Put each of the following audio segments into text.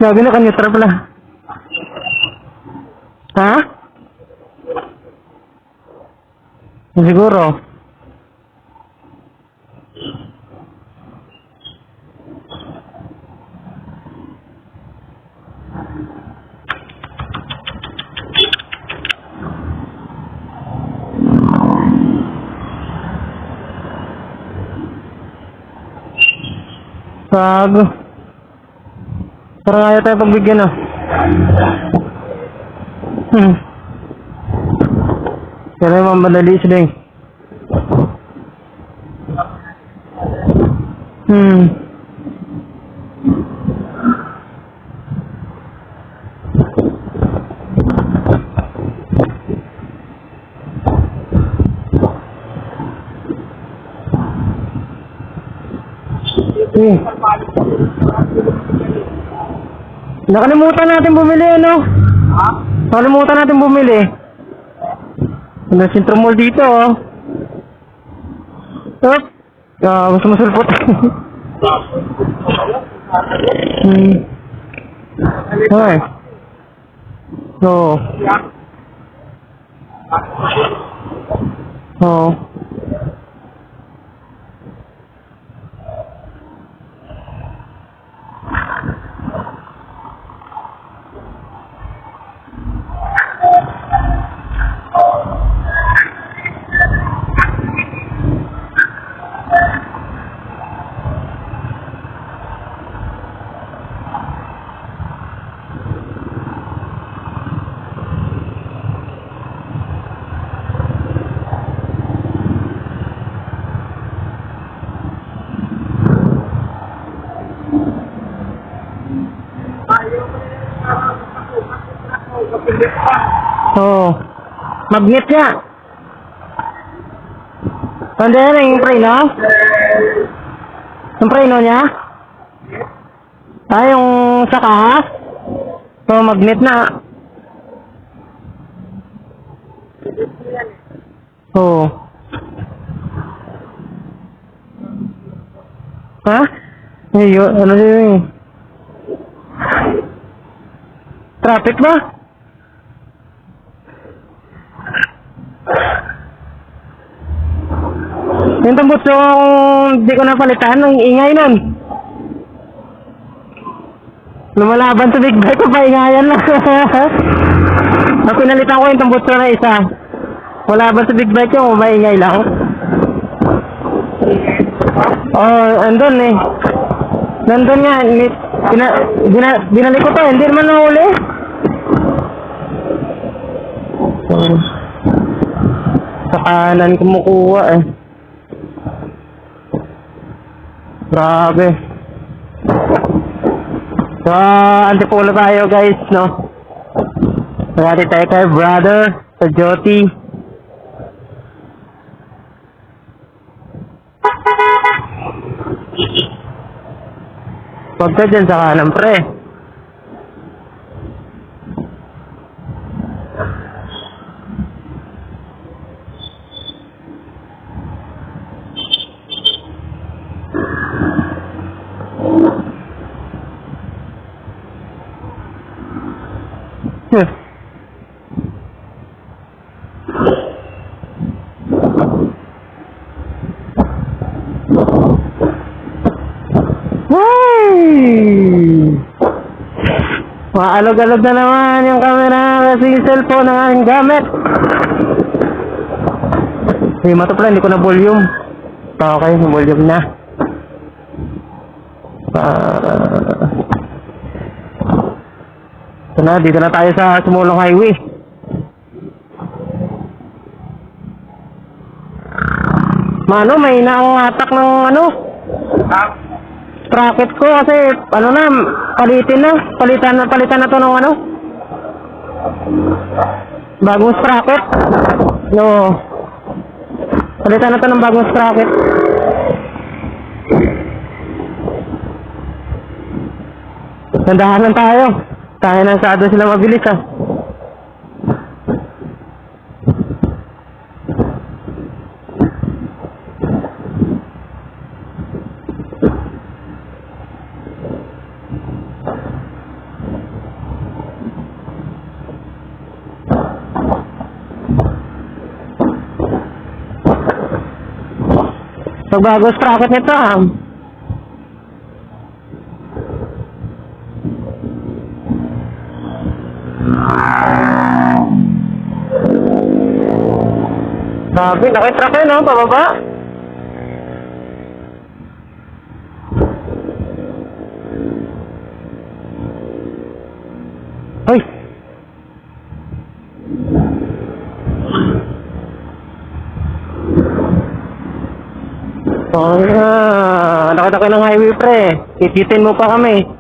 Gago na ka-neutral pala. Ha? Siguro. Gago. Parang ayaw tayo pagbigyan ah. Kaya naman madali sila eh. Nakalimutan natin bumili ano? Ha? Nakalimutan natin bumili. Ano sentro mall dito oh. Stop. Gusto masulpot. Hoy. No. Oh. Oh. Magnet niya. Tanda na yung preno? Yung preno niya? Yung saka? So, magnet na. Oh. Ha? Ano yun? Traffic ba? Yung tambot yung di ko napalitan, ang ingay nun. Lumalaban sa big bike ko, paingayan lang. Pinalitan ko yung tambot na isa. Lumalaban sa big bike yung maingay lang. Oh, andun eh. Nandun nga, binalik ko to, hindi naman nahuli. Sa kanan kumukuha eh. Grabe. So, antipolo tayo guys, no? Magati tayo kay brother, sa Joti. Huwag ka dyan sa kanan, pre. Maalog-alog na naman yung camera kasi yung cellphone ang aking gamit. Hey, mato pala, hindi ko na volume. Okay, volume na. Ito na, dito na tayo sa Sumulong Highway. Mano, may naangatak ng ano? Sprocket ko kasi ano na, palitan na to ng ano? Bagong sprocket. No. Palitan na to ng bagong sprocket. Nandahan lang tayo. Tayo na sado sila mabilis ah. Magbago sprocket nito ah. Sabi, nakitrack yun no, pababa. Ay! Oh na, nakita ko ng highway pre. Ipitin mo pa kami.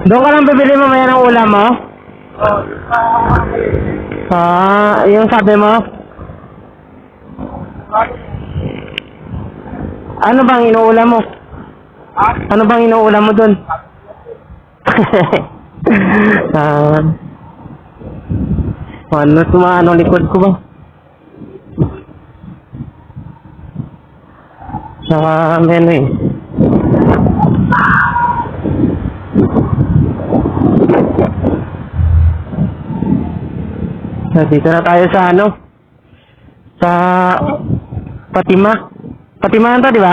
Doon ka lang bibili mamaya ng ulam mo? Yung sabi mo? Ano bang inuulam mo? Ano bang inuulam mo doon? Ano tumaano likod ko ba? Saka ano eh. Dito na tayo sa ano? Sa Patima. Patimaan to, di ba?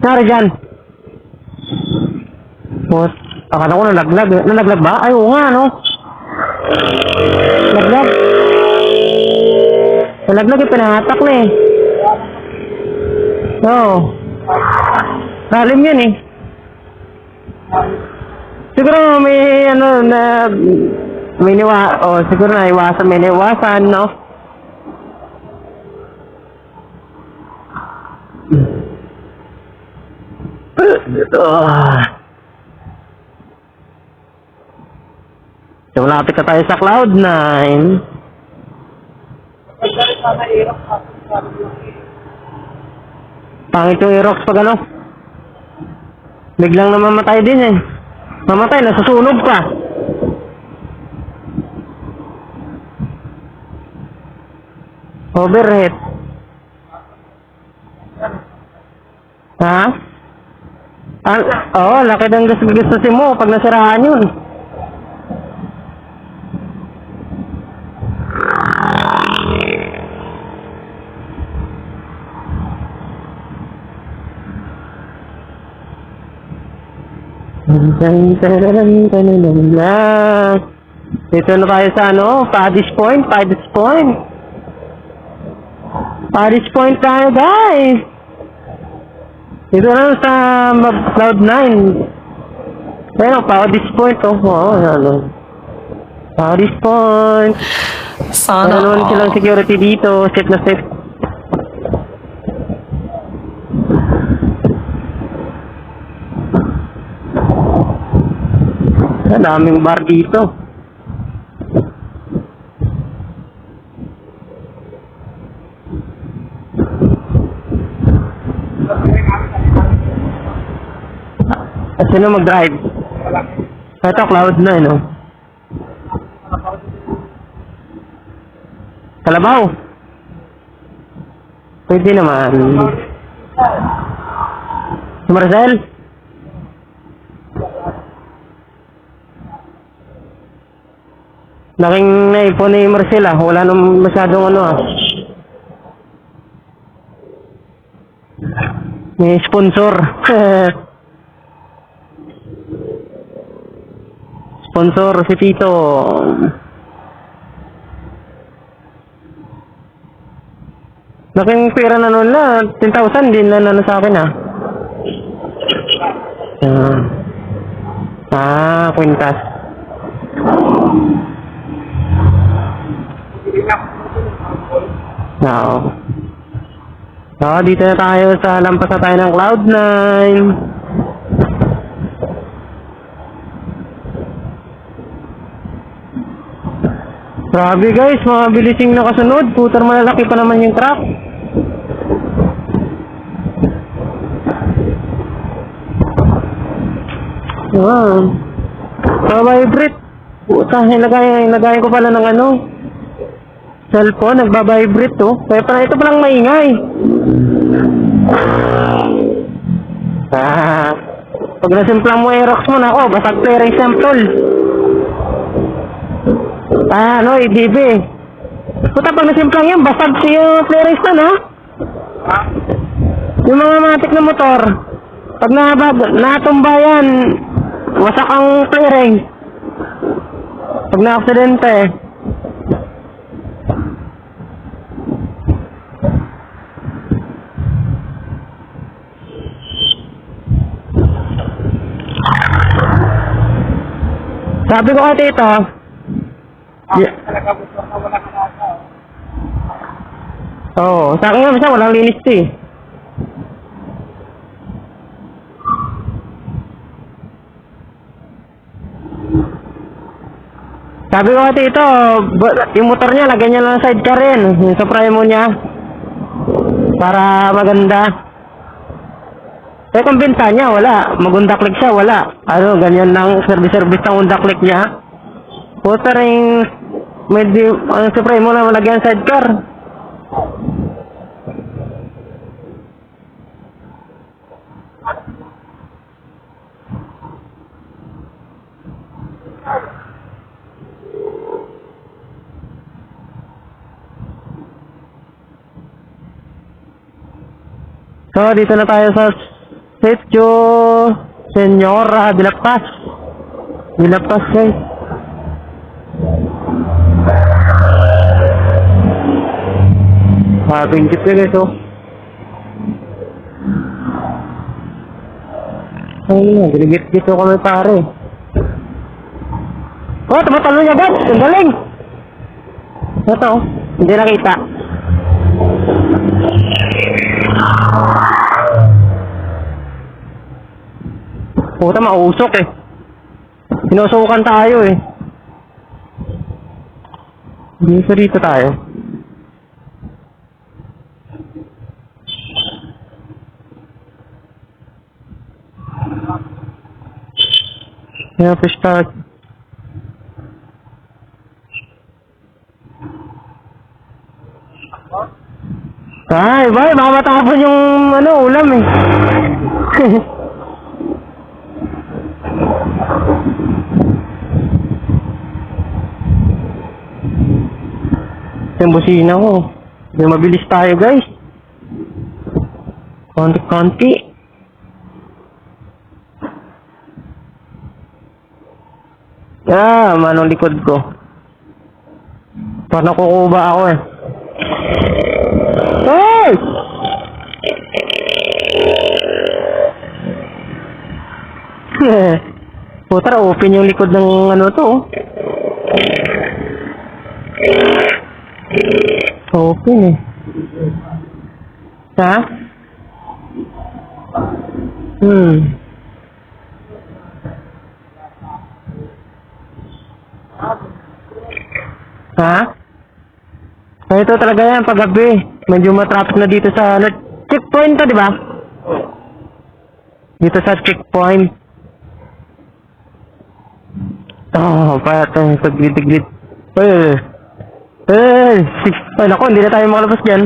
Nari dyan. What? Akala ko nalaglag. Nalaglag ba? Ay, oo nga, no? Nalaglag. Nalaglag yung pinahatak na eh. Oo. Lalim yun eh. Siguro may ano na may siguro na iwasan, may iwasan, no? So, malapit na tayo sa Cloud9. Pangit yung Aerox pag ano? Biglang namamatay din eh. Mamatay, nasusunog pa. Overheat. Ha? Oo, laki ng gas-gasasin mo pag nasiraan yun. Dito na tayo sa ano, Paddy's Point. Paddy's Point tayo guys. Dito na sa Cloud9. Pero Paddy's Point ano. Paddy's Point. Sana Meron silang security dito, safe na safe. Daming bar dito. Sino mag-drive? Ito, Cloud9, no? Kalabaw? Pwede naman. Si Marcel? Laking naipon ni Marcel ah. Wala nang masyadong ano ah. May sponsor. Sponsor si Tito. Laking pera na nun na. 10,000 din na sa akin ah. Kwintas. Oo. Dito na tayo sa lampas na tayo ng Cloud9. Grabe guys, mga bilising nakasunod. Putar malalaki pa naman yung truck. Wow. Nagbabibrate. Puta, ilagay ko pala ng ano. Cellphone, nagbabibrate to. Kaya pala ito palang maingay. Pag nasimplang mo Aerox mo, nako, basag clearing sample. Ano, EDB. Puta, pag nasimplang yan, basag siya clearance na, no? Yung mga matik na motor, pag natumba yan, wasak ang clearance. Pag na-aksidente. Sabi ko kay tita, oo, sa akin nga basta walang linis to eh. Sabi ko kay tito, yung motor niya, lagyan niya lang ng sidecar rin. Yung Supremo niya. Para maganda. Eh kung binta niya, wala. Mag-undaklik siya, wala. Ano, ganyan lang, service ng undaklik niya. Puta rin, medyo, ang Supremo na malagyan sidecar. So, dito na tayo sa Setio Senyora de la Paz. De la Paz, guys. Pingit ko guys, oh. Ay, ginigit-git ko kami pare. Oh, tumatalo niya guys. Ang galing. Ito, oh. Hindi nakita. Puta, mausok eh. Sinusukan tayo eh. Dito tayo. Kaya pa start. Ay, baka matapon yung ano, ulam eh. Yung busina ko. Yung mabilis tayo guys. Konti-konti. Manong likod ko. Parang nakukuba ako eh. Hey! Putra, open yung likod ng ano to. Open eh. Ha? Ha? So, ito talaga yan paggabi. Medyo matraffic na dito sa checkpoint to, di ba? Dito sa checkpoint. Oh, patay. Paglit-glit. Ay, naku, hindi na tayo makalabas dyan.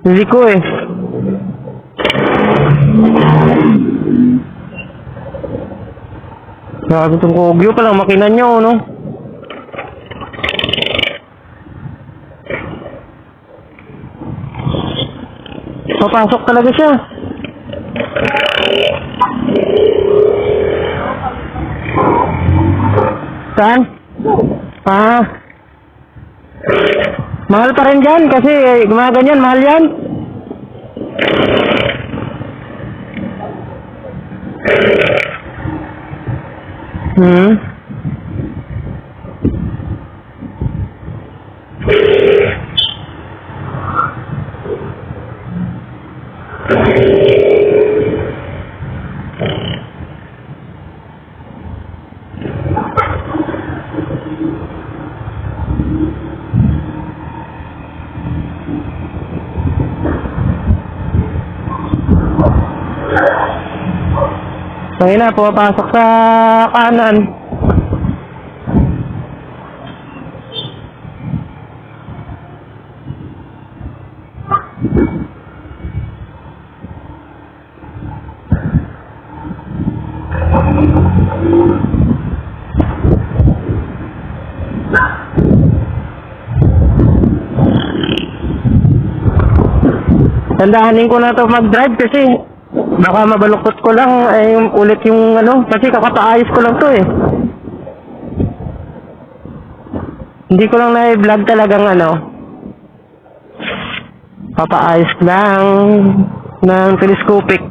Hindi ko eh. Grabe itong kogyo palang makina nyo, no? Papasok talaga siya. Saan? Mahal pa rin dyan kasi gumaganyan, mahal yan. Ngayon na, pumapasok sa kanan. Tandahanin ko na to mag-drive kasi baka mabaluktot ko lang ay ulit yung ano, kasi kakataayos ko lang to eh. Hindi ko lang na-vlog talagang ano. Papaayos lang ng telescopic.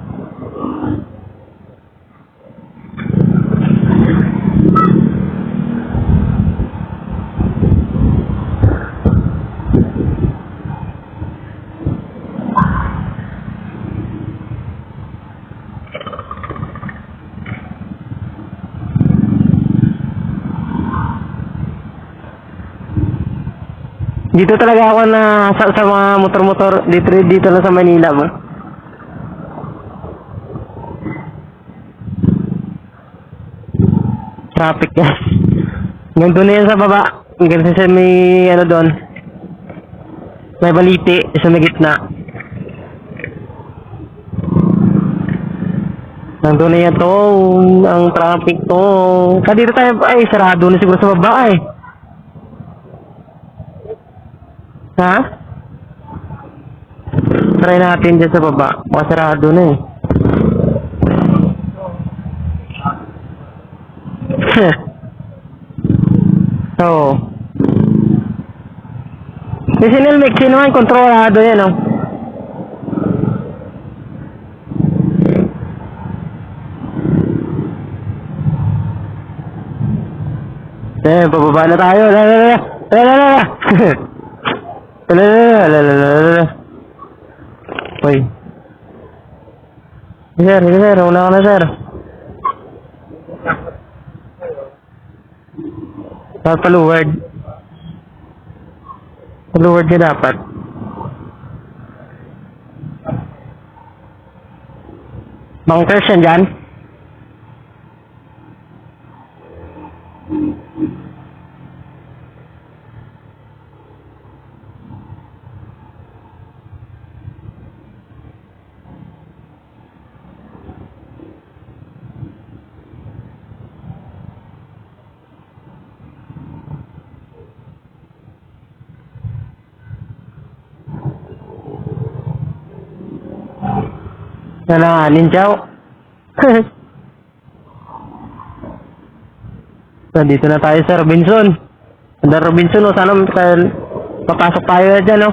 Dito talaga ako na sa mga motor-motor dito lang sa Manila mo. Traffic guys. Hanggang doon na yan sa baba. Hanggang sa may ano doon. May baliti sa may gitna. Hanggang na yan to. Ang traffic to. Dito tayo ay sarado na siguro sa baba ay. Ha? Try natin dyan sa baba. Masarado na eh. So. Si Sinilmix, sino man kontrolado yan oh. Pababa na tayo. Uy. Sir, una ka na sir. Dapat paluward. Paluward ka dapat. Bunkers yan dyan. Nananganin siya. So, dito na tayo sa Robinson. Sa Robinson, o sana papasok tayo dyan, no?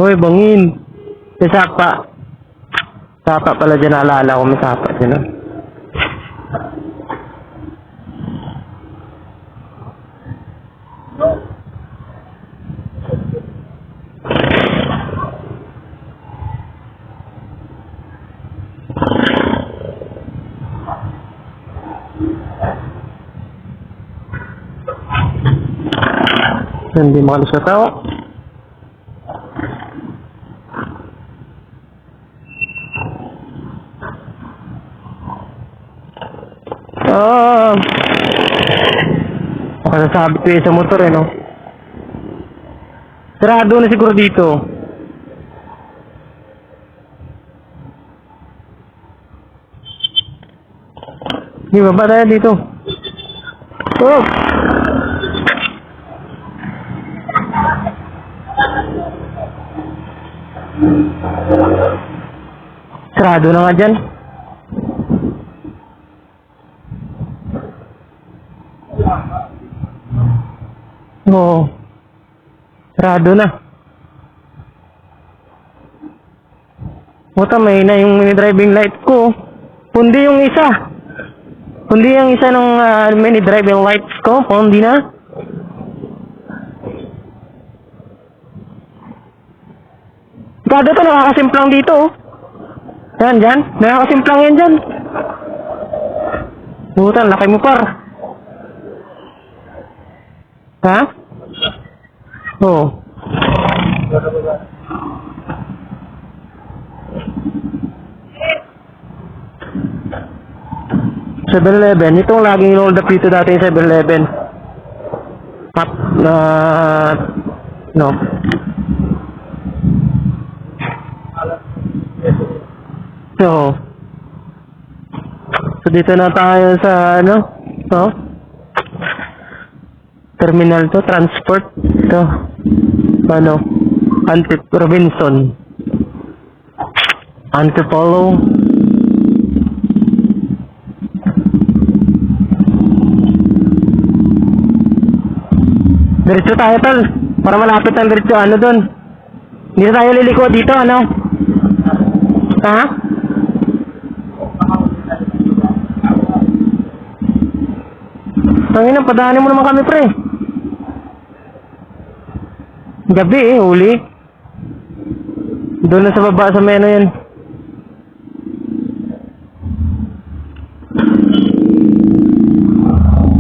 Uy, bangin. Sapa. Sapa pala dyan, naalala ko may sapa dyan, no? Hindi makalis sa tao. Nakasabit ko sa motor eh, no? Sarado na siguro dito. Di ba ba tayo dito? Oh! Sarado na nga dyan. Oo. Sarado na. Puta, may na yung mini driving light ko. Pundi yung isa. Pundi yung isa ng mini driving lights ko. Pundi na. Gado to, nakakasimplang dito. Yan, dyan. Nakakasimplang yan dyan. Putang, laki mo par. Ha? Oo. 7-Eleven. Itong laging hold up dito dati yung 7-Eleven. Tap na... No. So, dito na tayo sa ano? No? Terminal to, transport to. Ano? Robinson. Antipolo. Diretso tayo tol. Para malapit ang diretso. Ano dun? Hindi na tayo liliko dito, ano? Ha? Tangina, padaanin mo naman kami, pre. Gabi huli. Doon na sa baba sa meno yan.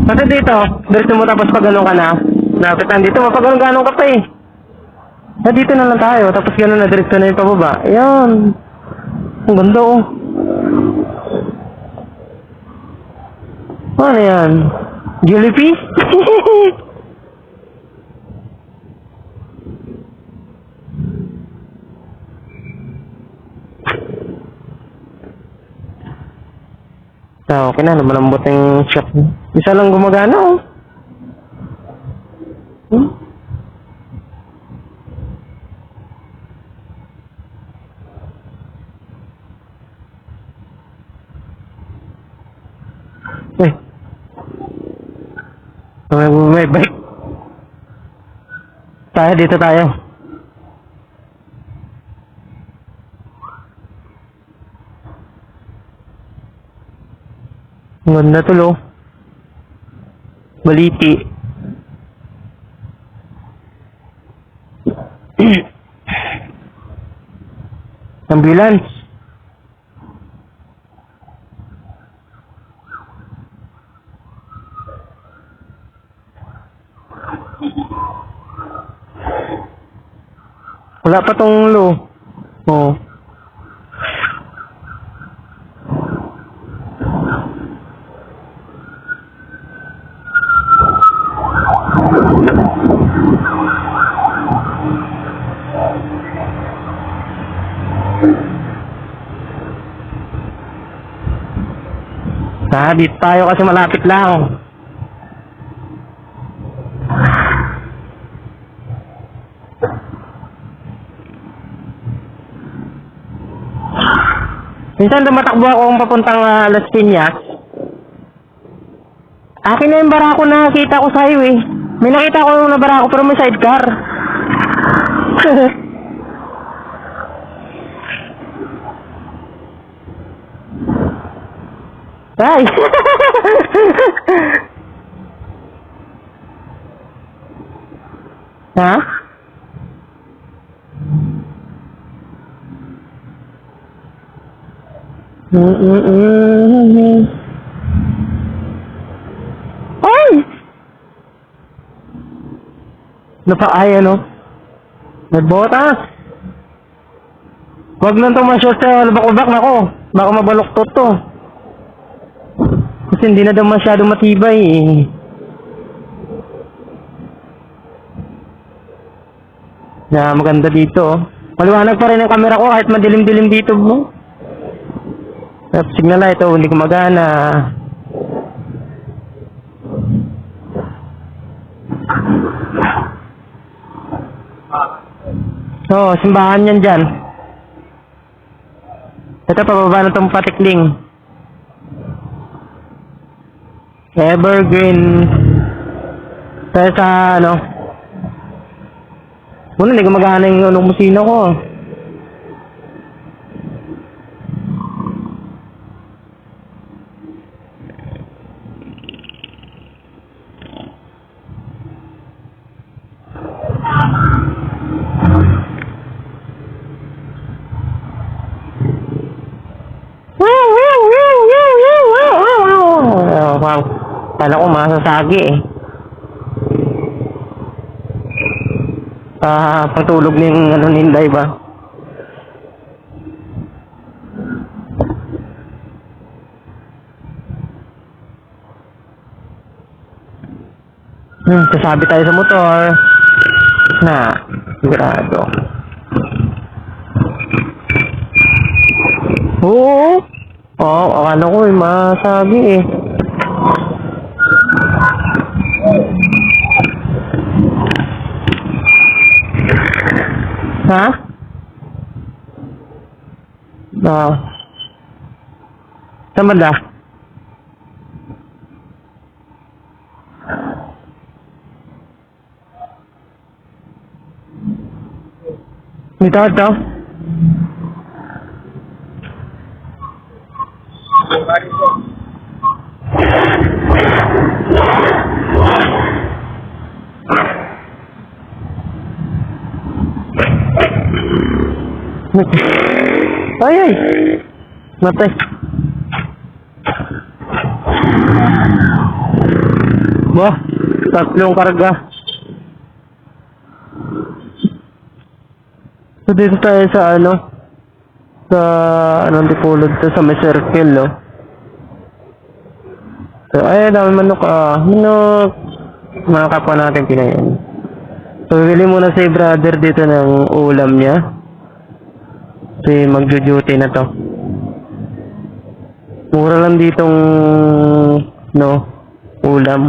Kasi dito, diretso mo tapos pag ganun ka na. Lapit lang dito, mapag ganun ka pa eh. Dito na lang tayo, tapos ganun na diretso na yung pababa. Ayan. Ang ganda oh. Ano yan? Jollibee? Okay na, malambot yung shop. Isa lang gumagana oh. May bike. Tayo, dito tayo. Ganda tulo. Baliti. Ambulance. Wala pa tong lo. Oh. Dito tayo kasi malapit lang. Minsan tumatakbo ako kung papuntang Las Piñas. Akin na yung barako na nakita ko sa highway. May nakita ko yung barako pero may sidecar. Ay! Ha? Ay! Napaaya, no? Nagbotas! Huwag lang itong ma-short sa labak-ubak na ko. Baka mabaloktot to. Kasi hindi na daw masyadong matibay eh. Maganda dito oh. Maliwanag pa rin ang camera ko kahit madilim-dilim dito no? Signal light oh, hindi gumagana. Oh, simbahan yan dyan. Ito pababa na itong patikling. Evergreen. Tayo sa ano. Muna hindi gumagana yung musino ko. Kala ko masasagi eh. Pagtulog ng ano Ninday ba? Sasabi tayo sa motor. Na, sigurado. Oo. Akala ko masagi eh. Ha? Saan banda? Dito, ito. Ay! Matay. Bah, tatlong karga. So dito tayo sa anong dipulod to sa may circle, no? So, ay, dami manok, mga kapwa natin pinayan. So, bibili muna si brother dito ng ulam niya. Kasi magjo-duty na to. Mura lang ditong, ulam.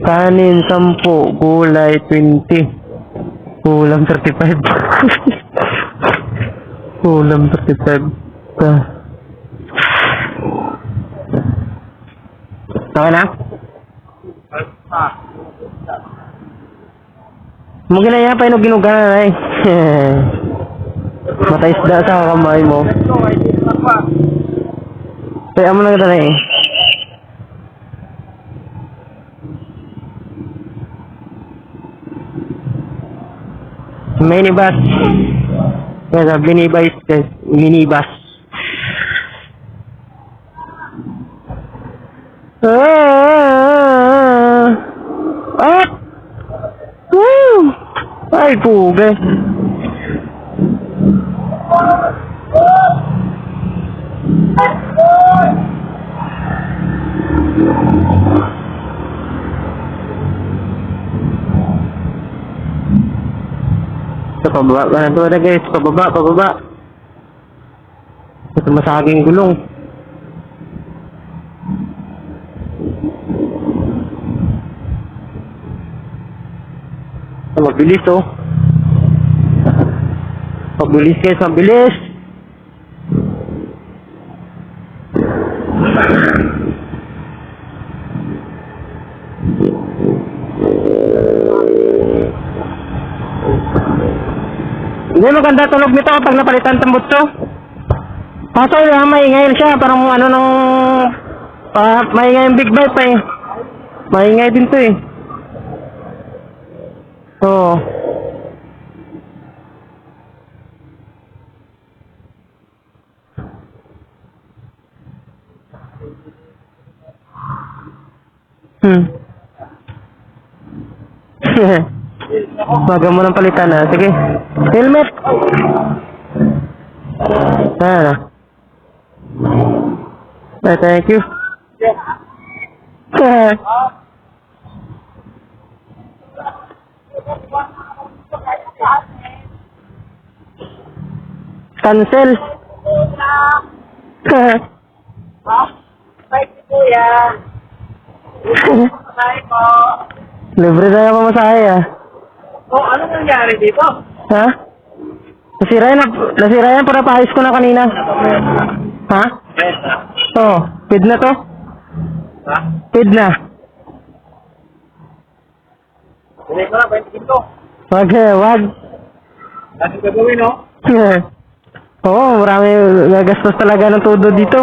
Kanin, 10, gulay, 20. Ulam, 35. Ulam, 35. Okay na? Mungkin na yan, paano ginugan na eh. Mata isda sa kamay mo. Kaya mo lang ito na eh. Minibus. Yes, minibus. Up! Woo! Ay, puga. Ito, pababa ka na ito na guys. Pababa. Ito masaging gulong. Ito, mabilis oh. Mabilis guys, mabilis. Hindi maganda tunog nito kapag napalitan ng butso. Kaso maingay siya, parang maingay yung big bike pa eh. Maingay din to eh. Oo. Baga mo ng palitan ha. Sige. Helmet. Thank you. Cancel. Libre na yung pamasahe ah. Anong nangyari dito? Ha? Nasira yan para paayos ko na kanina. Ha? Yes. Paid na to? Ha? Paid na. Hindi ko na, 20 dito. Wag. Lagi gagawin, no? Oo, marami gagastos talaga ng todo dito.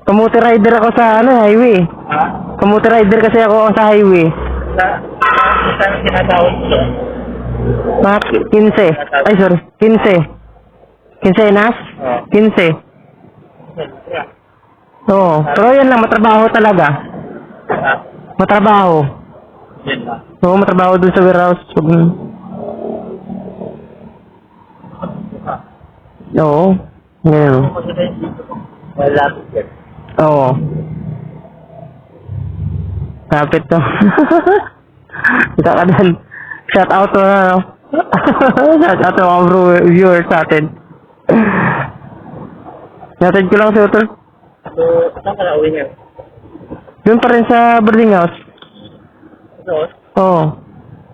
Kamuti rider ako sa highway. Ha? Kamuti rider kasi ako sa highway. Saan sinatawag ko? Mga 15. Ay, sorry. 15. 15 nas? 15. Oo. Pero yan lang, matrabaho talaga. Ha? Matrabaho. Yan lang. Oo, matrabaho dun sa warehouse. Ha? Oo. Ngayon. Kung maganda yung dito ko. Malapit yan. Oo. Kapit to. Ika ka din. Shout out to na, no? Shout out to mga viewers sa atin. Natin ko lang si Utol. So, saan ka na uwi ngayon? Doon pa rin sa boarding house. Doon? Oo.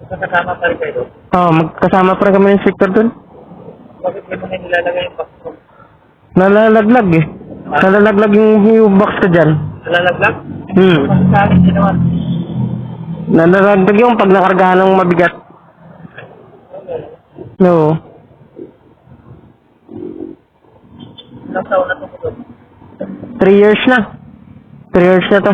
Kasama pa rin kayo doon? Oo, magkasama pa rin kami ng inspector doon. Bakit may mga nilalagay yung box mo? Nalalaglag eh. Nalalaglag yung box ko dyan. Nalalaglag? Hmm. Masasali din naman. Nalalaglag yung pag nakargahan ng mabigat. No. Ilang taon na ito ko doon? 3 years na. 3 years na to.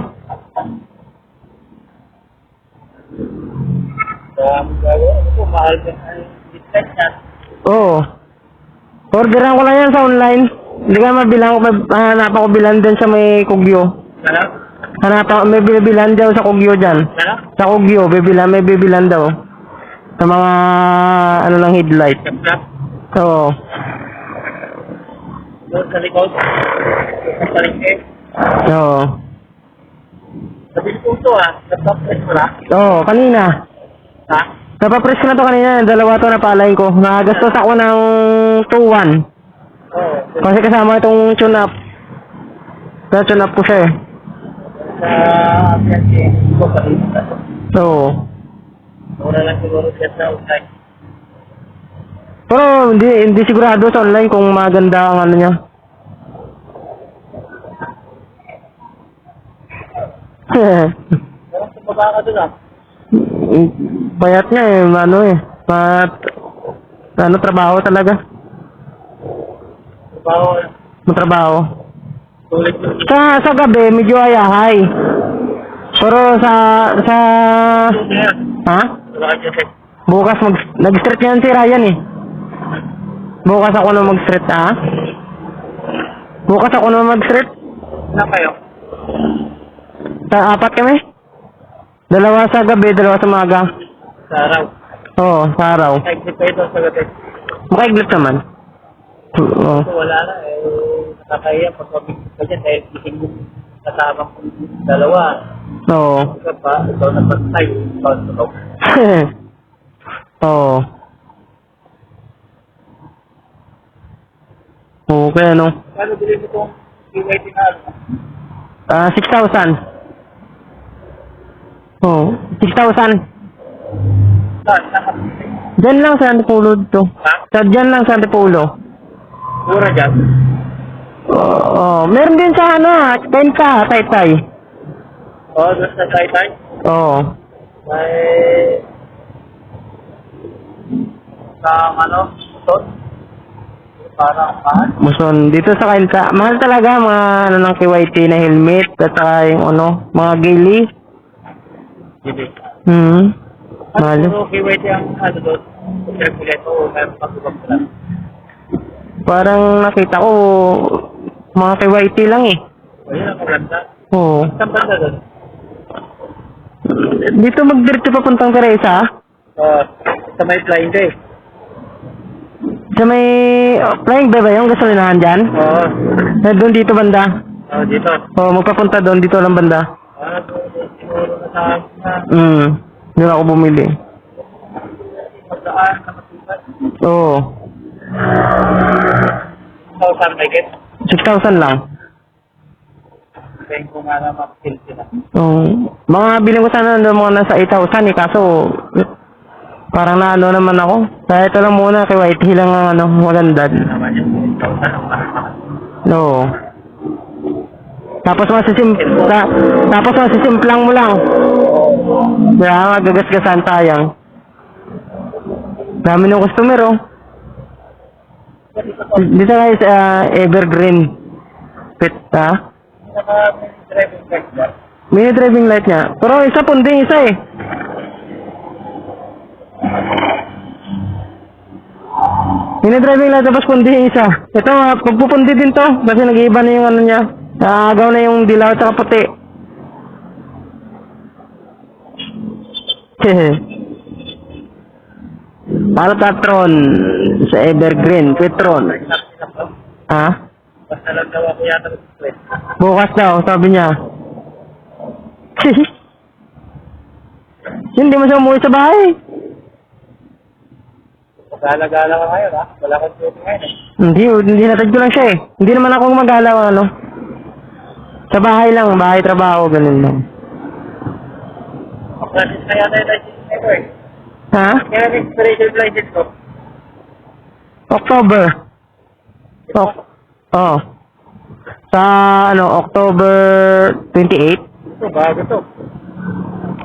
Ano po, mahal din ang distance niya. Oo. Orderan ko lang yan sa online. Hindi ka mabilang, hanapan ko bilan din sa may Kugyo. Ano? Hanapan, may bibilan daw sa Kugyo dyan. Ano? Sa Kugyo, may bibilan daw. Sa mga, ano lang, headlight. Kapsap? Oo. Doon sa likod? Doon sa palengke? Oo. Sabihin ko ito Nagpa-press mo na? Oo, kanina. Ha? Napapress ko na to kanina. Dalawa to napalain ko. Nakagastos ako ng 2-1. Oo. Kasi kasama itong tune-up. Na-tune-up ko siya eh. Sa PNC, ko pa rin. Oo. Mura lang siguro siya sa online. Pero hindi sigurado sa online kung maganda ang ano niya. Pero sumaba ka doon Bayat niya eh, ano eh. Trabaho talaga. Trabaho, Matrabaho. tulit yung Sa gabi, medyo ayahay. Pero sa... Ha? Wala ka dyan. Bukas nag-street yan si Ryan eh. Bukas ako na mag-street, ha? Bukas ako na mag-street. Saan kayo? Sa 4 kami. 2 sa gabi, 2 sa maga. Sa araw. Oo, sa araw. Exit kayo doon sa gabi. Makaiglit naman. Oo. So wala na nakakahiya pag mabigit ka dyan dahil gising mo kasama ko dalawa. Oo. Ikaw pa, ikaw na patay. Ikaw na tulog. Oo. Okay, ano? Paano bilhin mo itong PYT na 6,000. Oo, 6,000. Saan? Saan? Diyan lang sa Antipolo to. Ha? Diyan lang sa Antipolo. Mura dyan? Oo, meron din sa Tenta, Taytay. Oo, doon sa Taytay. Oo. May... Ito? Parang mahal. Muson, dito sa Kainta, mahal talaga mga ng KYT na helmet at saka yung mga gili. Hindi. Mahal. Puro KYT ang doon. Circulate o meron pang ibang plan. Parang nakita ko mga KYT lang eh. Ayun ang maganda. Oo. Saan banda doon? Dito magdiretso papuntang Teresa. Sa may flying day. Sa may Flying Bay ba yung gasolinahan dyan? Oo. Doon dito banda. Dito. Oo, magpapunta doon, dito lang banda. Siguro na sa akin na Doon ako bumili. magdaan na matibay. Oo. Saan may get? 6,000 lang. Kaya ko nga na mag-fill sila. Mga biling ko sana ng mga nasa 8,000 eh, kaso parang naano naman ako. Kaya ito lang muna, kay Whitey lang ang maganda. Naman yung 1,000 ang mahal. Oo. Tapos masisimplang mo lang. Kaya magagasgasan tayang. Dami ng customer oh. Dito guys, Evergreen Pit, ha? Driving test ba? May driving light niya. Pero isa punding isa eh. May driving light tapos punding isa. Ito, pagpupundi din to. Kasi nag-iiba na yung ano niya. Agaw na yung dilaw at puti. Alcatron sa Evergreen, Petron. Ha? Basta lang daw ako yata mag-stress. Bukas daw, sabi niya. Hindi mo siya umuwi sa bahay. Gala-gala ka ngayon, ha? Wala kang duty ngayon, eh. Hindi natad ko lang siya eh. Hindi naman ako magalaw, ano. Sa bahay lang, bahay, trabaho, ganun lang. Practice na yata yung license ko, eh. Ha? Kaya registeration license ko. October. Oh. Sa, October 28. Ito, bago to.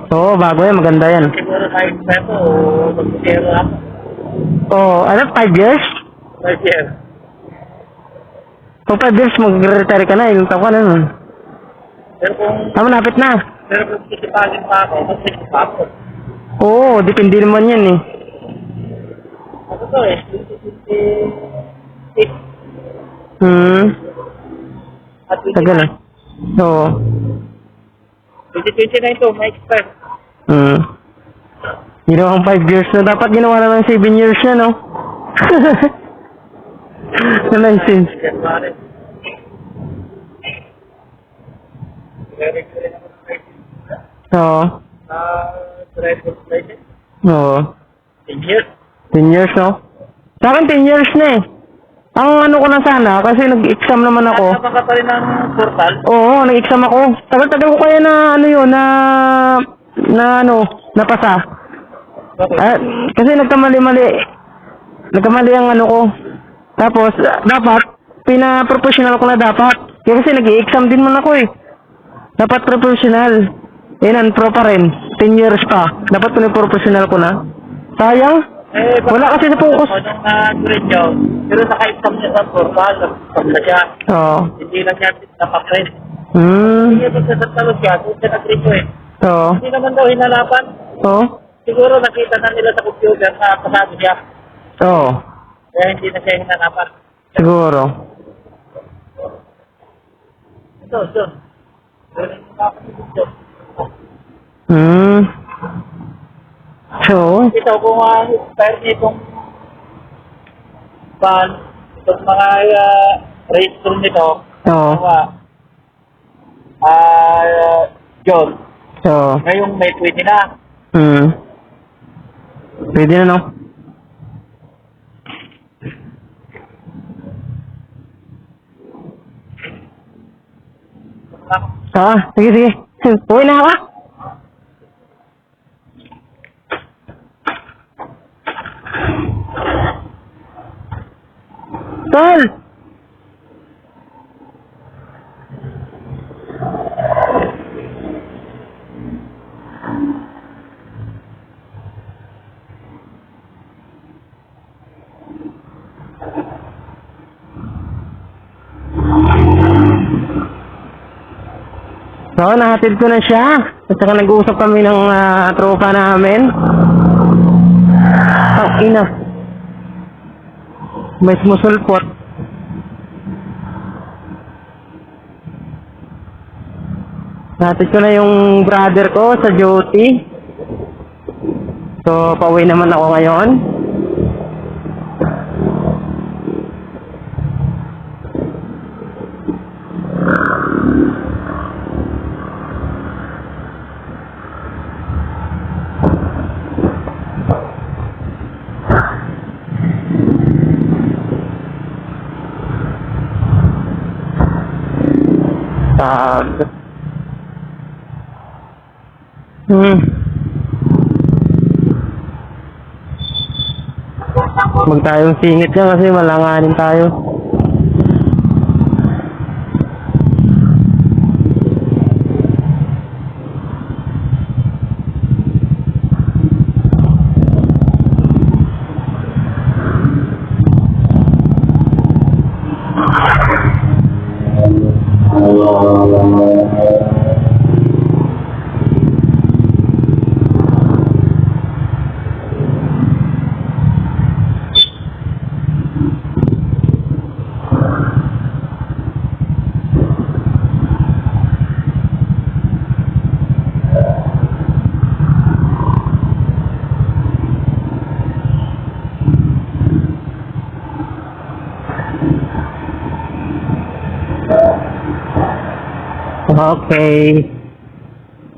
Oo, bago yan, maganda yan. Siguro na-expect ko o mag-zero ako. Oh, 5 years? 5 years. So 5 years, mag-retire ka na, ilang taon ka na nun. Pero kung Malapit na. sisipagin pa ako, mag-sisip pa ako. Oo, depende naman yan eh. Ano to eh? 2026 at Tagal eh. Oo. 2029 to, may expect. Ginawang 5 years na. Dapat ginawa na ng 7 years na, no? Na license. January. Very good naman sa license. Oo. Driver's license. Oo. 10 years. 10 years, no? Sa akin, 10 years na eh. Ang ano ko na sana, kasi nag-exam naman ako. Nasama ka pa rin ng portal. Oo, nag-exam ako. Tagal-tagal ko kaya na, napasa. Bakit? Kasi nagkamali-mali. Nagkamali ang ano ko. Tapos, dapat, pina-professional ko na dapat. Kaya kasi nag-i-exam din man ako eh. Dapat professional. Pro pa rin. 10 years pa. Dapat pina-professional ko na. Sayang. Wala kasi sa focus. Nung nag-grade nyo, pero naka-exam niya sa portal, nag-exam na siya. Oo. Hindi lang niya nakaprint. Hmm. Hindi niya pagsasaltalo siya, doon siya nag-grade nyo eh. Oo. Hindi naman daw hinalapan. Oo. Siguro nakita na nila sa computer na pasado siya. Oo. Kaya hindi na siya hinalapan. Siguro. Ito, John. Hmm. So, Ito, kung ang expire nitong van, itong mga register nito, oo. John, Oo. ngayong May 20 na. Pwede na, no? Sige. Uwi na ako. Tol! So, nahatid ko na siya. At saka nag-uusap kami ng tropa namin. Ang ina. May sumusulpot. Nahatid ko na yung brother ko sa duty. So, pauwi naman ako ngayon. Huwag tayong singit yan kasi malanganin tayo. Okay.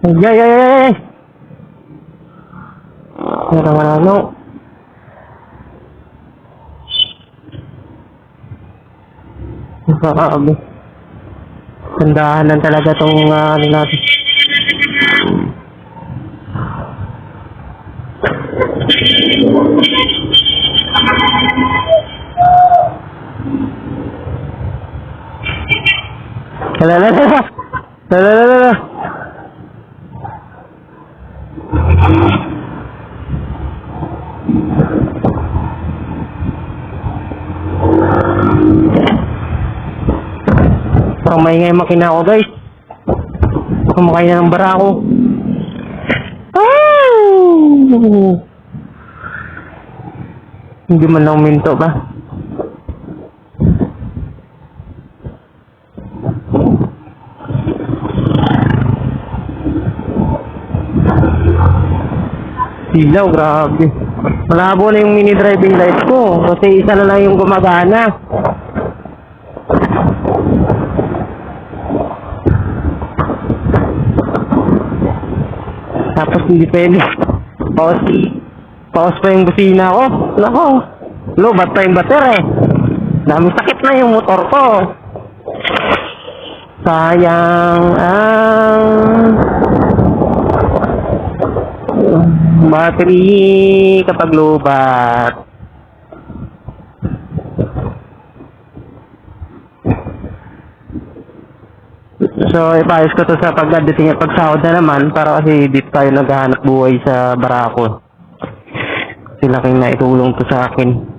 Yay! Ano? Grabe. Tandahanan talaga tong ano natin. Lalala. Parang maingay makina ko, guys. Kumakay na ng bara ko. Hindi man lang minto ba? Silaw, grabe. Malabo na yung mini driving light ko kasi isa na lang yung gumagana. Tapos hindi pwede. Pause pa yung busina ko. Nako. Lobat pa yung bater eh. Dami sakit na yung motor ko. Sayang ang battery kapag lobat. So, ipayos ko to sa pagdating at pagsahod na naman para kasi dito tayo naghahanap buhay sa Barako. Sila kayo na itulong to sa akin.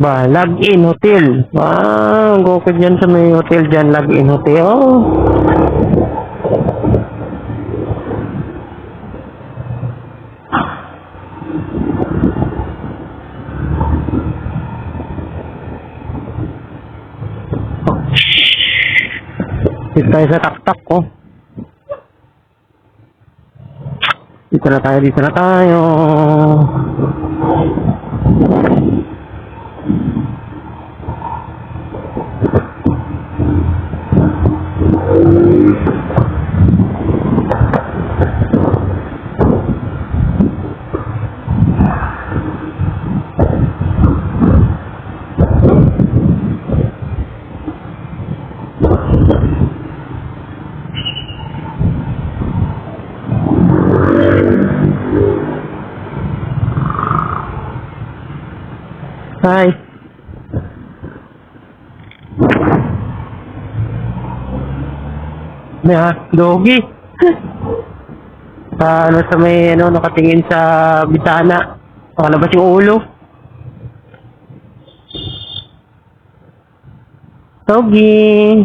Ba, log-in hotel. Go ko dyan sa may hotel dyan, log-in hotel. Dito tayo sa tak-tak ko. Dito na tayo. Hi. Doggy. Ano sa may nakatingin sa bitana. Nakalabas yung ulo. Doggy.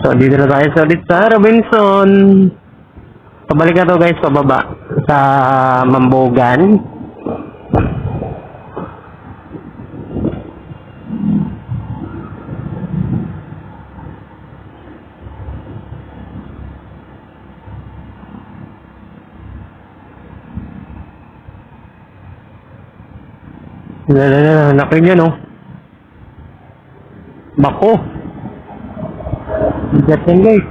So, dito na tayo sa ulit sa Robinson. Pabalik na to guys, pababa sa Mambogan. Laki niya no. Bako. Bigat yan guys.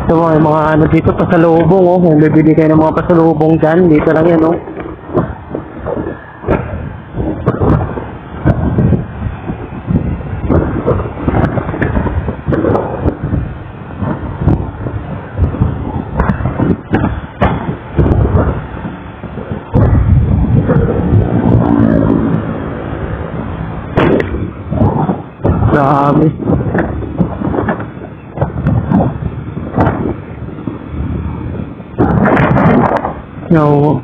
So mga ano dito, pasalubong oh. Kung bibili kayo ng mga pasalubong dyan, dito lang yan oh. Grabe. No.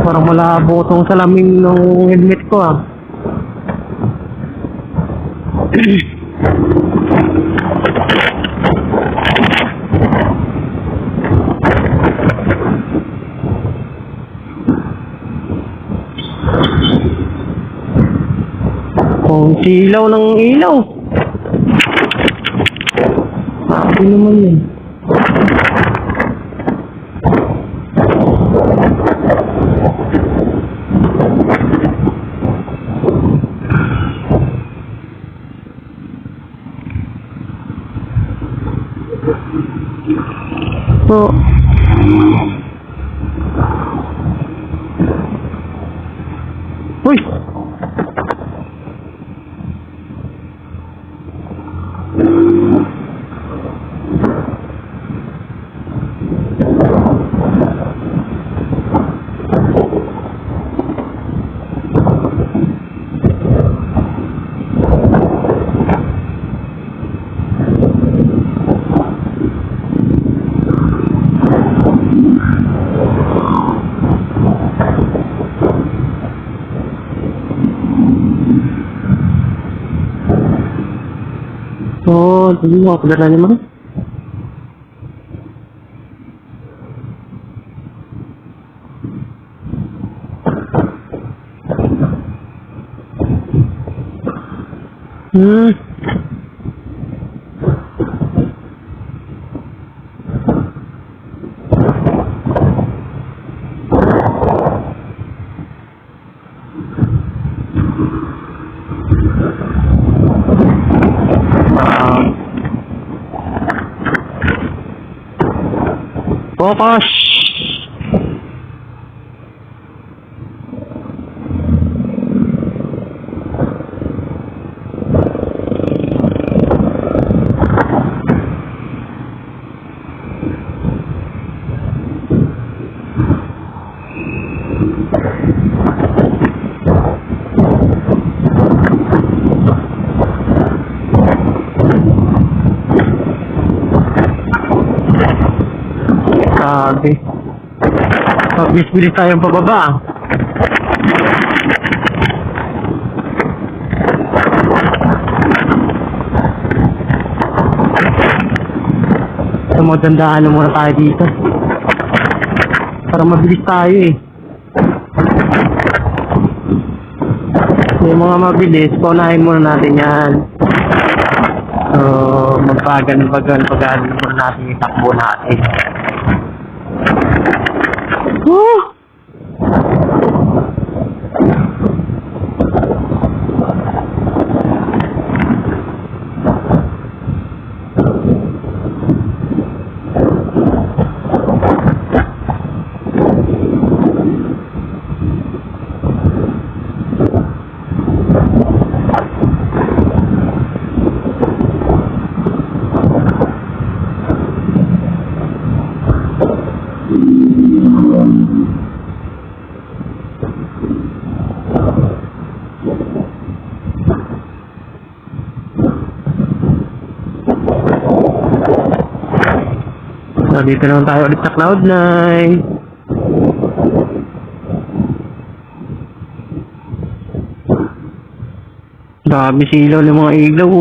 Parang malabo itong salamin ng helmet ko ah. Kung silaw ng ilaw. Sabi naman yun. So, uy! Oh, jadi mau kebenarannya mana? Fokus. Grabe. Mabilis-bilis tayong pababa. So, magandaan muna tayo dito. Para mabilis tayo eh. Yung mga mabilis, paunahin muna natin yan. So, magpagan muna natin yung takbo natin. Woo! So, dito naman tayo ulit sa Cloud9. Dami silaw ng mga ilaw.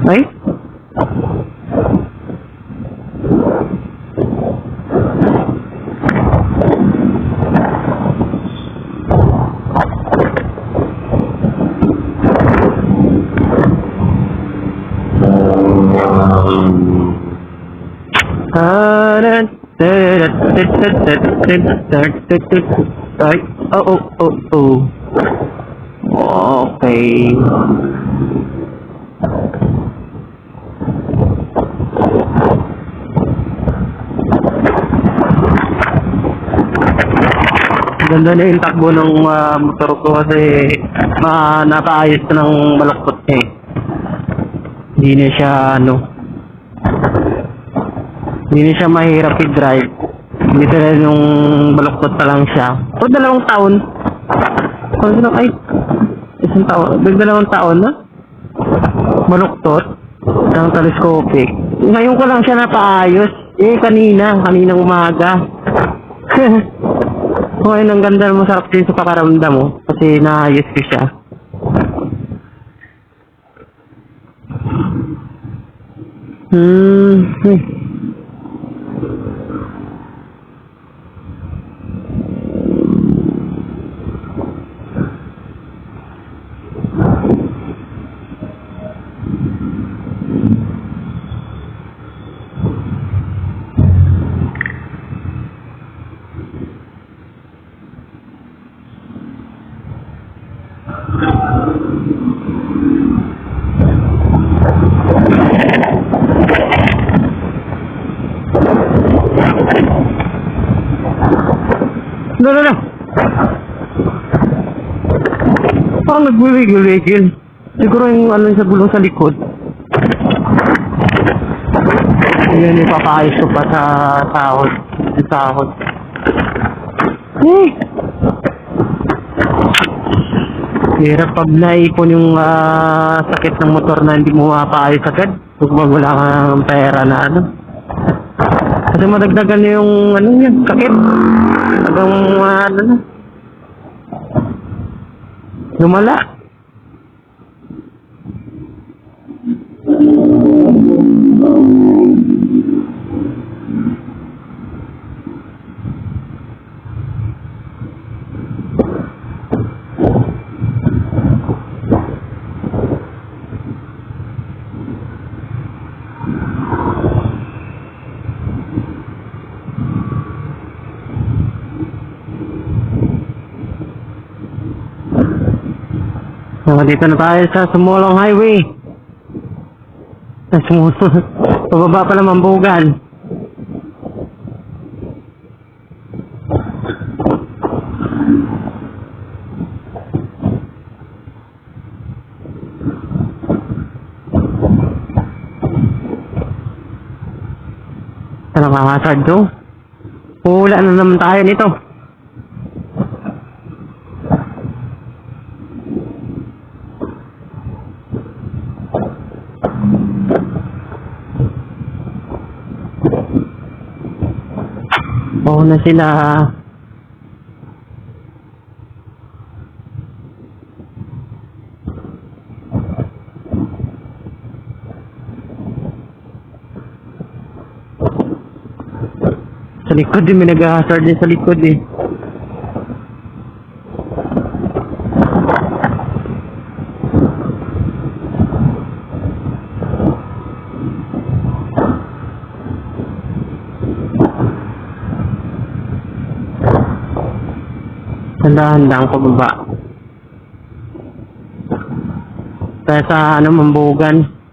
Ay? Ay, oh. Okay. Ganda na yung takbo ng motor ko kasi napaayos ko ng malakot niya eh. Hindi na siya hindi na siya mahirap i-drive. Hindi talaga yung baluktot pa lang siya. O 2 taon. Ay, 1 taon. 2 taon na? Baluktot. Ng telescopic. Ngayon ko lang siya napaayos. Kanina umaga. Okay, ang ganda, masarap din sa pakaramdam mo. Kasi naayos ko siya. No. Parang nagwiwigil-wigil. Siguro yung sa gulong sa likod. Yan, ipapaayos ko pa sa sahod. Sa sahod. Hirap pag naipon yung sakit ng motor na hindi mo mapaayos agad. Kung wala kang pera na Kasi madagdagan yung yan, sakit. Hanggang lumala. Dito na tayo sa Sumulong Highway. Pababa pa naman Bugan. Ano kakasad to? Wala na naman tayo nito. Oo na sila. Sa likod may nag-hazard din sa likod Handa-handang pababa. Kaya sa Mambugan.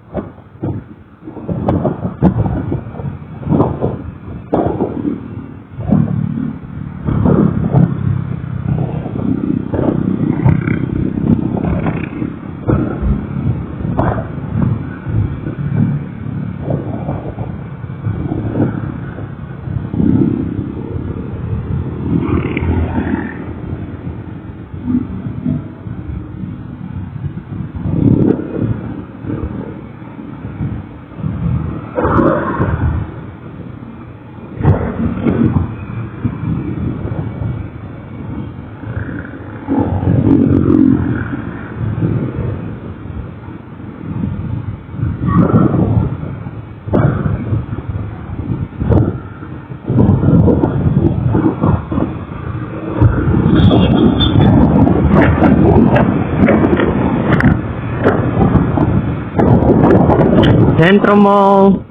Centro Mall.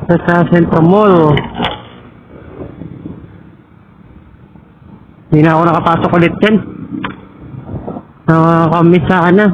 Sa Centro Mall. Hindi na ako nakapasok ulit din. Nakakamiss sana.